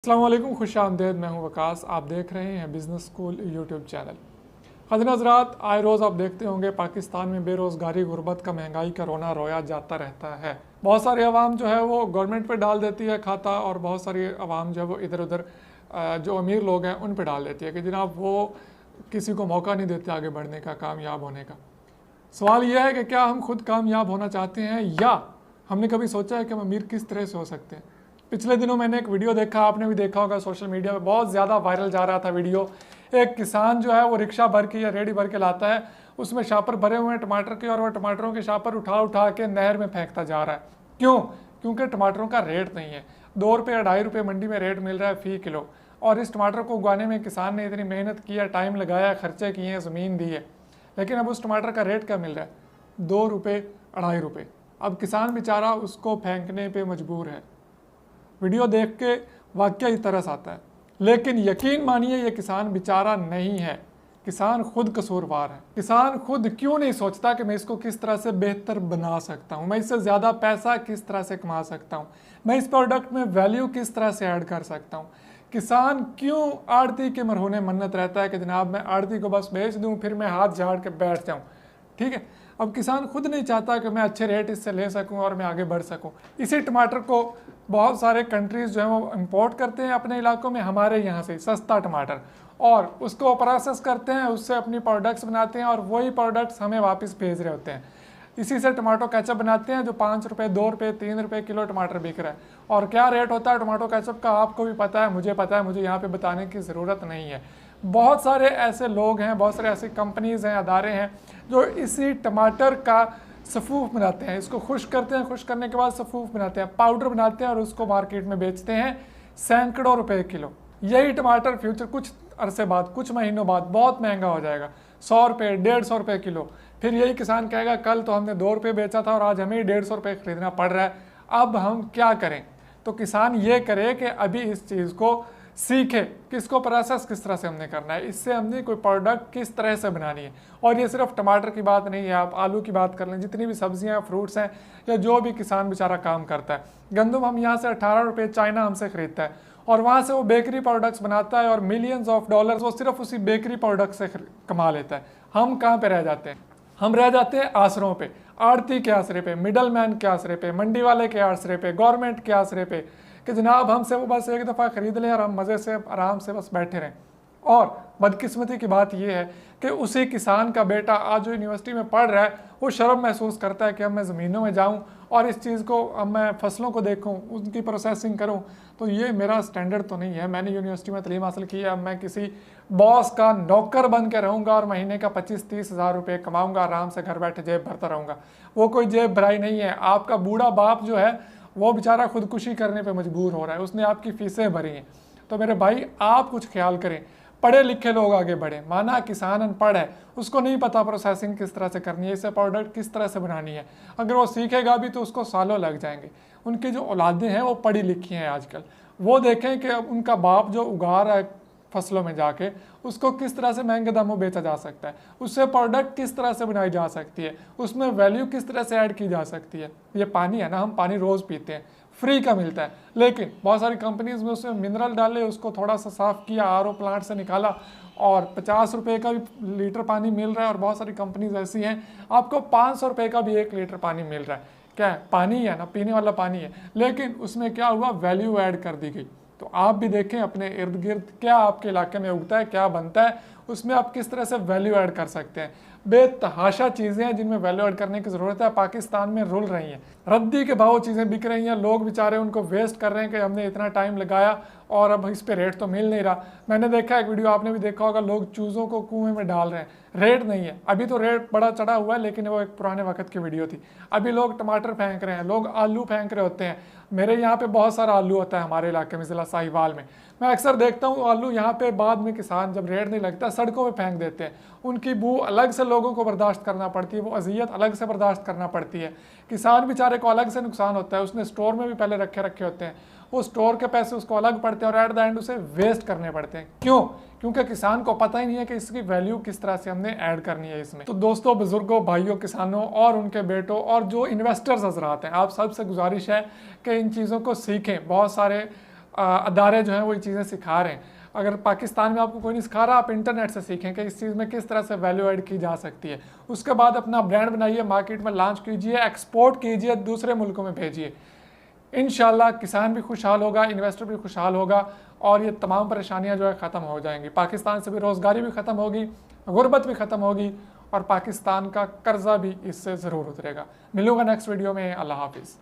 अस्सलाम वालेकुम, खुश आमदेद। मैं हूं वकास। आप देख रहे हैं बिज़नेस स्कूल यूट्यूब चैनल। ख़ातिन हज़रात, आए रोज़ आप देखते होंगे पाकिस्तान में बेरोज़गारी, गुर्बत का, महंगाई का रोना रोया जाता रहता है। बहुत सारी आवाम जो है वो गवर्नमेंट पे डाल देती है खाता, और बहुत सारी आवाम जो है वो इधर उधर जो अमीर लोग हैं उन पे डाल देती है कि जनाब वो किसी को मौका नहीं देते आगे बढ़ने का, कामयाब होने का। सवाल यह है कि क्या हम खुद कामयाब होना चाहते हैं, या हमने कभी सोचा है कि हम अमीर किस तरह से हो सकते हैं। पिछले दिनों मैंने एक वीडियो देखा, आपने भी देखा होगा, सोशल मीडिया पे बहुत ज़्यादा वायरल जा रहा था वीडियो। एक किसान जो है वो रिक्शा भर के या रेडी भर के लाता है, उसमें शापर भरे हुए हैं टमाटर के, और वह टमाटरों के शापर उठा उठा के नहर में फेंकता जा रहा है। क्यों? क्योंकि टमाटरों का रेट नहीं है। 2 रुपये या 2.5 रुपये मंडी में रेट मिल रहा है फ़ी किलो, और इस टमाटर को उगाने में किसान ने इतनी मेहनत किया, टाइम लगाया, खर्चे किए हैं, ज़मीन दी है, लेकिन अब उस टमाटर का रेट क्या मिल रहा है? 2 रुपये, 2.5 रुपये। अब किसान बेचारा उसको फेंकने पे मजबूर है। वीडियो देख के वाकया ही तरस आता है, लेकिन यकीन मानिए ये किसान बेचारा नहीं है, किसान खुद कसूरवार है। किसान खुद क्यों नहीं सोचता कि मैं इसको किस तरह से बेहतर बना सकता हूँ, मैं इससे ज़्यादा पैसा किस तरह से कमा सकता हूँ, मैं इस प्रोडक्ट में वैल्यू किस तरह से ऐड कर सकता हूँ। किसान क्यों आड़ती के मरहोने मन्नत रहता है कि जनाब मैं आड़ती को बस बेच दूँ, फिर मैं हाथ झाड़ के बैठ जाऊँ। ठीक है, अब किसान खुद नहीं चाहता कि मैं अच्छे रेट इससे ले सकूं और मैं आगे बढ़ सकूं। इसी टमाटर को बहुत सारे कंट्रीज़ जो है वो इंपोर्ट करते हैं अपने इलाकों में, हमारे यहाँ से सस्ता टमाटर, और उसको प्रोसेस करते हैं, उससे अपनी प्रोडक्ट्स बनाते हैं, और वही प्रोडक्ट्स हमें वापस भेज रहे होते हैं। इसी से टमाटो केचप बनाते हैं जो 5 रुपये, 2 रुपये, 3 रुपये किलो टमाटर बिक रहा है। और क्या रेट होता है टमाटो केचप का आपको भी पता है, मुझे पता है, मुझे यहाँ पे बताने की ज़रूरत नहीं है। बहुत सारे ऐसे लोग हैं, बहुत सारे ऐसी कंपनीज़ हैं, अदारे हैं जो इसी टमाटर का सफ़ूफ बनाते हैं, इसको खुश्क करते हैं, खुश्क करने के बाद सफ़ूफ बनाते हैं, पाउडर बनाते हैं, और उसको मार्केट में बेचते हैं सैकड़ों रुपए किलो। यही टमाटर फ्यूचर कुछ अरसे बाद, कुछ महीनों बाद बहुत महंगा हो जाएगा, 100 रुपये, 150 रुपये किलो। फिर यही किसान कहेगा कल तो हमने 2 रुपये बेचा था और आज हमें 150 रुपये खरीदना पड़ रहा है, अब हम क्या करें। तो किसान ये करे कि अभी इस चीज़ को सीखे कि इसको प्रोसेस किस तरह से हमने करना है, इससे हमने कोई प्रोडक्ट किस तरह से बनानी है। और ये सिर्फ टमाटर की बात नहीं है, आप आलू की बात कर लें, जितनी भी सब्जियां, फ्रूट्स हैं, या जो भी किसान बेचारा काम करता है। गंदम हम यहाँ से 18 रुपये चाइना हमसे खरीदता है, और वहाँ से वो बेकरी प्रोडक्ट्स बनाता है, और मिलियंस ऑफ डॉलर्स वो सिर्फ उसी बेकरी प्रोडक्ट से कमा लेता है। हम कहाँ पे रह जाते हैं? हम रह जाते हैं आसरों पे, आड़ती के आसरे पे, मिडल मैन के आसरे पे, मंडी वाले के आसरे पे, गवर्नमेंट के आसरे पे, कि जनाब हमसे वो बस एक दफ़ा ख़रीद लें और हम मज़े से आराम से बस बैठे रहें। और बदकिस्मती की बात यह है कि उसी किसान का बेटा आज जो यूनिवर्सिटी में पढ़ रहा है वो शर्म महसूस करता है कि अब मैं ज़मीनों में जाऊं और इस चीज़ को, अब मैं फसलों को देखूं, उनकी प्रोसेसिंग करूं, तो ये मेरा स्टैंडर्ड तो नहीं है। मैंने यूनिवर्सिटी में तलीम हासिल की है, अब मैं किसी बॉस का नौकर बन के रहूँगा और महीने का 25-30 हज़ार रुपये कमाऊँगा, आराम से घर बैठे जेब भरता रहूँगा। वो कोई जेब भराई नहीं है। आपका बूढ़ा बाप जो है वो बेचारा खुदकुशी करने पे मजबूर हो रहा है, उसने आपकी फीसें भरी हैं। तो मेरे भाई आप कुछ ख्याल करें, पढ़े लिखे लोग आगे बढ़े। माना किसान अनपढ़ है, उसको नहीं पता प्रोसेसिंग किस तरह से करनी है, इससे प्रोडक्ट किस तरह से बनानी है, अगर वो सीखेगा भी तो उसको सालों लग जाएंगे। उनकी जो औलादें हैं वो पढ़ी लिखी हैं आजकल, वो देखें कि उनका बाप जो उगा रहा है फसलों में जाके, उसको किस तरह से महंगे दामों बेचा जा सकता है, उससे प्रोडक्ट किस तरह से बनाई जा सकती है, उसमें वैल्यू किस तरह से ऐड की जा सकती है। ये पानी है ना, हम पानी रोज़ पीते हैं, फ्री का मिलता है, लेकिन बहुत सारी कंपनीज में उसमें मिनरल डाले, उसको थोड़ा सा साफ़ किया, आरओ प्लांट से निकाला, और 50 रुपये का भी लीटर पानी मिल रहा है। और बहुत सारी कंपनीज ऐसी हैं आपको 500 रुपये का भी 1 लीटर पानी मिल रहा है। क्या है? पानी है ना, पीने वाला पानी है, लेकिन उसमें क्या हुआ, वैल्यू ऐड कर दी गई। तो आप भी देखें अपने इर्द गिर्द क्या आपके इलाके में उगता है, क्या बनता है, उसमें आप किस तरह से वैल्यू ऐड कर सकते हैं। बेतहाशा चीज़ें हैं जिनमें वैल्यू ऐड करने की ज़रूरत है, पाकिस्तान में रुल रही हैं। रद्दी के भाव चीज़ें बिक रही हैं, लोग बेचारे उनको वेस्ट कर रहे हैं कि हमने इतना टाइम लगाया और अब इस पे रेट तो मिल नहीं रहा। मैंने देखा एक वीडियो, आपने भी देखा होगा, लोग चूज़ों को कुएं में डाल रहे हैं, रेट नहीं है। अभी तो रेट बड़ा चढ़ा हुआ है, लेकिन वो एक पुराने वक्त की वीडियो थी। अभी लोग टमाटर फेंक रहे हैं, लोग आलू फेंक रहे होते हैं। मेरे यहाँ पे बहुत सारा आलू होता है हमारे इलाके में, ज़िला साहिवाल में। मैं अक्सर देखता हूँ आलू यहाँ पे बाद में किसान जब रेट नहीं लगता सड़कों में फेंक देते हैं। उनकी बू अलग से लोगों को बर्दाश्त करना पड़ती है, वो अजियत अलग से बर्दाश्त करना पड़ती है। किसान बेचारे को अलग से नुकसान होता है, उसने स्टोर में भी पहले रखे होते हैं, वो स्टोर के पैसे उसको अलग पड़ते हैं, और एट द एंड उसे वेस्ट करने पड़ते हैं। क्यों? क्योंकि किसान को पता ही नहीं है कि इसकी वैल्यू किस तरह से हमने ऐड करनी है इसमें। तो दोस्तों, बुजुर्गों, भाइयों, किसानों और उनके बेटों और जो इन्वेस्टर्स हजरात हैं, आप सबसे गुजारिश है कि इन चीज़ों को सीखें। बहुत सारे अदारे जो हैं वो ये चीज़ें सिखा रहे हैं। अगर पाकिस्तान में आपको कोई नहीं सिखा रहा, आप इंटरनेट से सीखें कि इस चीज़ में किस तरह से वैल्यू ऐड की जा सकती है। उसके बाद अपना ब्रांड बनाइए, मार्केट में लॉन्च कीजिए, एक्सपोर्ट कीजिए, दूसरे मुल्कों में भेजिए। इंशाल्लाह किसान भी खुशहाल होगा, इन्वेस्टर भी खुशहाल होगा और ये तमाम परेशानियां जो है ख़त्म हो जाएंगी। पाकिस्तान से बेरोज़गारी भी ख़त्म होगी, गुर्बत भी ख़त्म होगी और पाकिस्तान का कर्जा भी इससे ज़रूर उतरेगा। मिलूंगा नेक्स्ट वीडियो में। अल्लाह हाफिज़।